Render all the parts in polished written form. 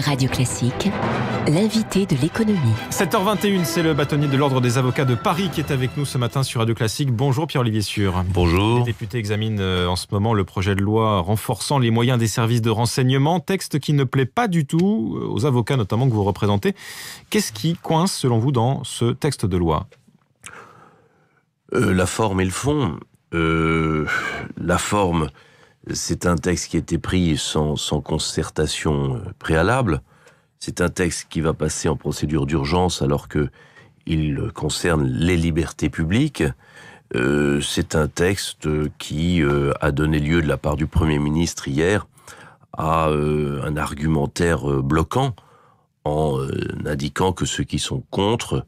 Radio Classique, l'invité de l'économie. 7h21, c'est le bâtonnier de l'Ordre des avocats de Paris qui est avec nous ce matin sur Radio Classique. Bonjour Pierre-Olivier Sûr. Bonjour. Les députés examinent en ce moment le projet de loi renforçant les moyens des services de renseignement, texte qui ne plaît pas du tout aux avocats notamment que vous représentez. Qu'est-ce qui coince selon vous dans ce texte de loi ? La forme et le fond. La forme, c'est un texte qui a été pris sans concertation préalable. C'est un texte qui va passer en procédure d'urgence alors qu'il concerne les libertés publiques. C'est un texte qui a donné lieu de la part du Premier ministre hier à un argumentaire bloquant en indiquant que ceux qui sont contre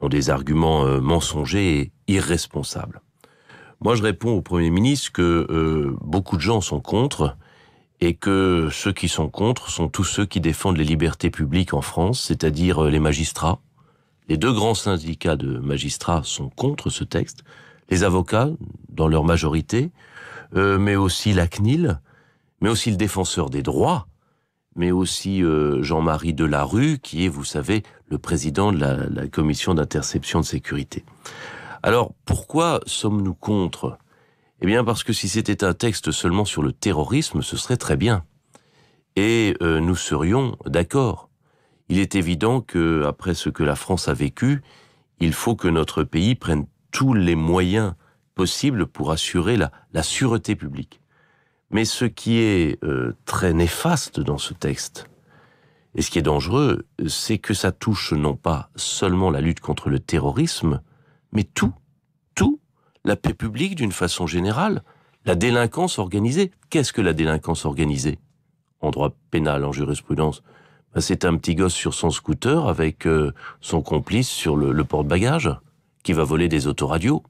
ont des arguments mensongers et irresponsables. Moi, je réponds au Premier ministre que beaucoup de gens sont contre et que ceux qui sont contre sont tous ceux qui défendent les libertés publiques en France, c'est-à-dire les magistrats. Les deux grands syndicats de magistrats sont contre ce texte, les avocats, dans leur majorité, mais aussi la CNIL, mais aussi le défenseur des droits, mais aussi Jean-Marie Delarue, qui est, vous savez, le président de la commission d'interception de sécurité. Alors, pourquoi sommes-nous contre ? Eh bien, parce que si c'était un texte seulement sur le terrorisme, ce serait très bien. Et nous serions d'accord. Il est évident que, après ce que la France a vécu, il faut que notre pays prenne tous les moyens possibles pour assurer la sûreté publique. Mais ce qui est très néfaste dans ce texte, et ce qui est dangereux, c'est que ça touche non pas seulement la lutte contre le terrorisme, mais tout, la paix publique d'une façon générale, la délinquance organisée. Qu'est-ce que la délinquance organisée ? En droit pénal, en jurisprudence, c'est un petit gosse sur son scooter avec son complice sur le porte-bagages qui va voler des autoradios.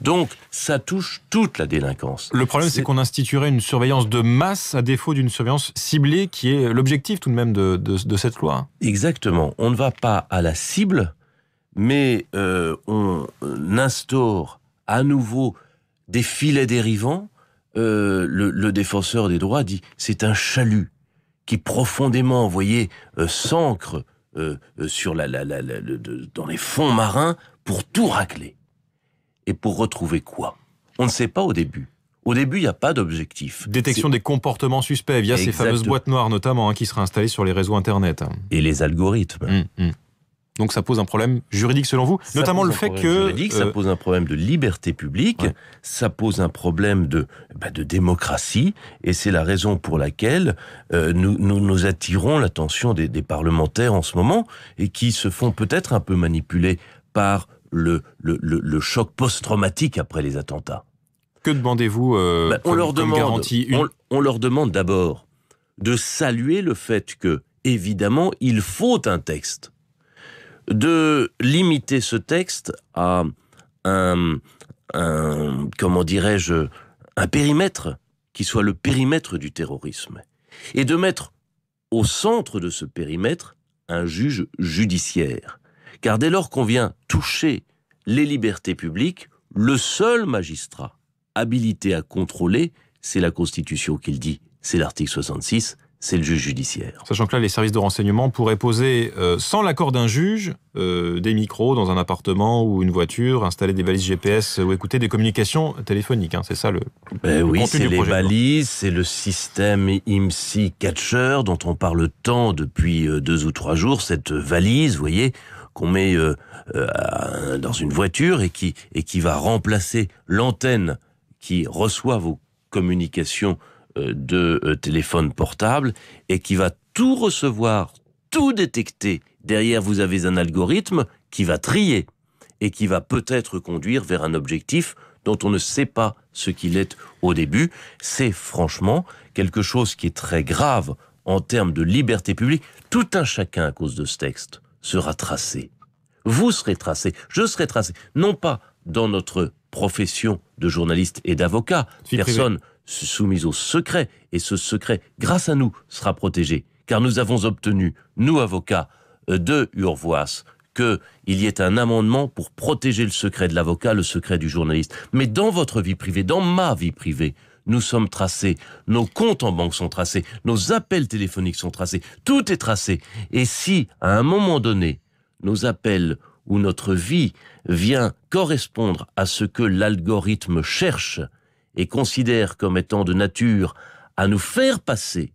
Donc, ça touche toute la délinquance. Le problème, c'est qu'on instituerait une surveillance de masse à défaut d'une surveillance ciblée qui est l'objectif tout de même de cette loi. Exactement. On ne va pas à la cible, mais on instaure à nouveau des filets dérivants. Le défenseur des droits dit c'est un chalut qui profondément, vous voyez, s'ancre sur dans les fonds marins pour tout racler. Et pour retrouver quoi ? On ne sait pas au début. Au début, il n'y a pas d'objectif. Détection des comportements suspects via ces fameuses boîtes noires notamment qui seraient installées sur les réseaux Internet. Et les algorithmes. Donc ça pose un problème juridique selon vous, notamment le fait que... Ça pose un problème de liberté publique, ça pose un problème de démocratie, et c'est la raison pour laquelle nous attirons l'attention des parlementaires en ce moment, et qui se font peut-être un peu manipuler par le choc post-traumatique après les attentats. Que demandez-vous comme garantie ? On leur demande d'abord de saluer le fait que, évidemment, il faut un texte, de limiter ce texte à un périmètre qui soit le périmètre du terrorisme, et de mettre au centre de ce périmètre un juge judiciaire. Car dès lors qu'on vient toucher les libertés publiques, le seul magistrat habilité à contrôler, c'est la Constitution qui le dit, c'est l'article 66, c'est le juge judiciaire. Sachant que là, les services de renseignement pourraient poser, sans l'accord d'un juge, des micros dans un appartement ou une voiture, installer des valises GPS ou écouter des communications téléphoniques. C'est ça le oui, contenu c'est du les projet. valises, c'est le système IMSI Catcher dont on parle tant depuis 2 ou 3 jours, cette valise, vous voyez, qu'on met dans une voiture et qui va remplacer l'antenne qui reçoit vos communications de téléphone portable et qui va tout recevoir, tout détecter. Derrière, vous avez un algorithme qui va trier et qui va peut-être conduire vers un objectif dont on ne sait pas ce qu'il est au début. C'est franchement quelque chose qui est très grave en termes de liberté publique. Tout un chacun, à cause de ce texte, sera tracé. Vous serez tracé, je serai tracé. Non pas dans notre profession de journaliste et d'avocat. Personne soumise au secret, et ce secret, grâce à nous, sera protégé, car nous avons obtenu, nous avocats, de Urvoas, qu'il y ait un amendement pour protéger le secret de l'avocat, le secret du journaliste. Mais dans votre vie privée, dans ma vie privée, nous sommes tracés, nos comptes en banque sont tracés, nos appels téléphoniques sont tracés, tout est tracé. Et si, à un moment donné, nos appels ou notre vie vient correspondre à ce que l'algorithme cherche et considère comme étant de nature à nous faire passer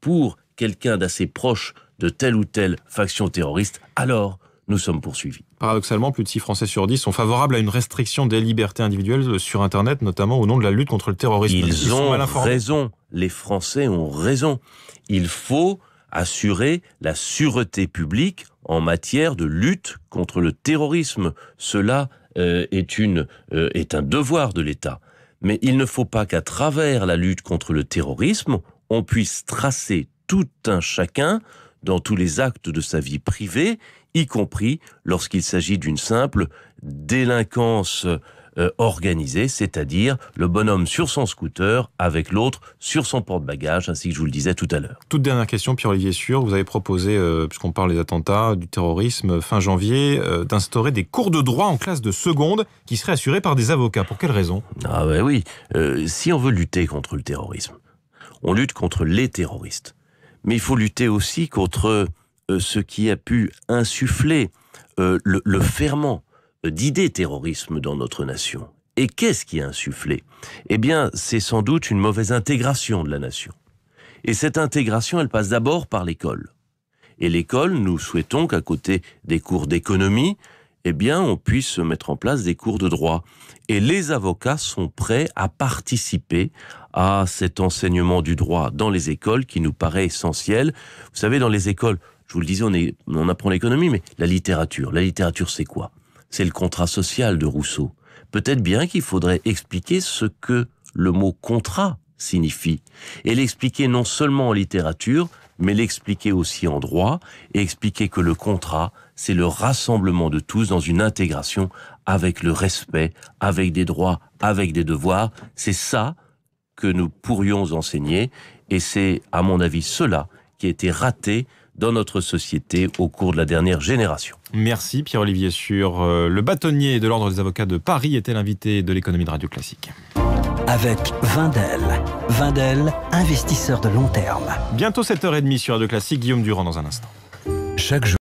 pour quelqu'un d'assez proche de telle ou telle faction terroriste, alors nous sommes poursuivis. Paradoxalement, plus de 6 Français sur 10 sont favorables à une restriction des libertés individuelles sur Internet, notamment au nom de la lutte contre le terrorisme. Ils ont raison, les Français ont raison. Il faut assurer la sûreté publique en matière de lutte contre le terrorisme. Cela est un devoir de l'État. Mais il ne faut pas qu'à travers la lutte contre le terrorisme, on puisse tracer tout un chacun dans tous les actes de sa vie privée, y compris lorsqu'il s'agit d'une simple délinquance organisée, c'est-à-dire le bonhomme sur son scooter avec l'autre sur son porte-bagages, ainsi que je vous le disais tout à l'heure. Toute dernière question, Pierre-Olivier Sueur. Vous avez proposé, puisqu'on parle des attentats, du terrorisme, fin janvier, d'instaurer des cours de droit en classe de seconde qui seraient assurés par des avocats. Pour quelle raison ? Ah ben oui, si on veut lutter contre le terrorisme, on lutte contre les terroristes. Mais il faut lutter aussi contre ce qui a pu insuffler le ferment d'idées terrorisme dans notre nation. Et qu'est-ce qui a insufflé ? Eh bien, c'est sans doute une mauvaise intégration de la nation. Et cette intégration, elle passe d'abord par l'école. Et l'école, nous souhaitons qu'à côté des cours d'économie, eh bien, on puisse mettre en place des cours de droit. Et les avocats sont prêts à participer à cet enseignement du droit dans les écoles qui nous paraît essentiel. Vous savez, dans les écoles, je vous le disais, on apprend l'économie, mais la littérature, c'est quoi ? C'est le contrat social de Rousseau. Peut-être bien qu'il faudrait expliquer ce que le mot contrat signifie. Et l'expliquer non seulement en littérature, mais l'expliquer aussi en droit, et expliquer que le contrat, c'est le rassemblement de tous dans une intégration avec le respect, avec des droits, avec des devoirs. C'est ça que nous pourrions enseigner, et c'est, à mon avis, cela qui a été raté dans notre société au cours de la dernière génération. Merci Pierre-Olivier Sueur. Le bâtonnier de l'Ordre des avocats de Paris était l'invité de l'économie de Radio Classique. Avec Wendel. Wendel, investisseur de long terme. Bientôt 7h30 sur Radio Classique, Guillaume Durand dans un instant. Chaque jour.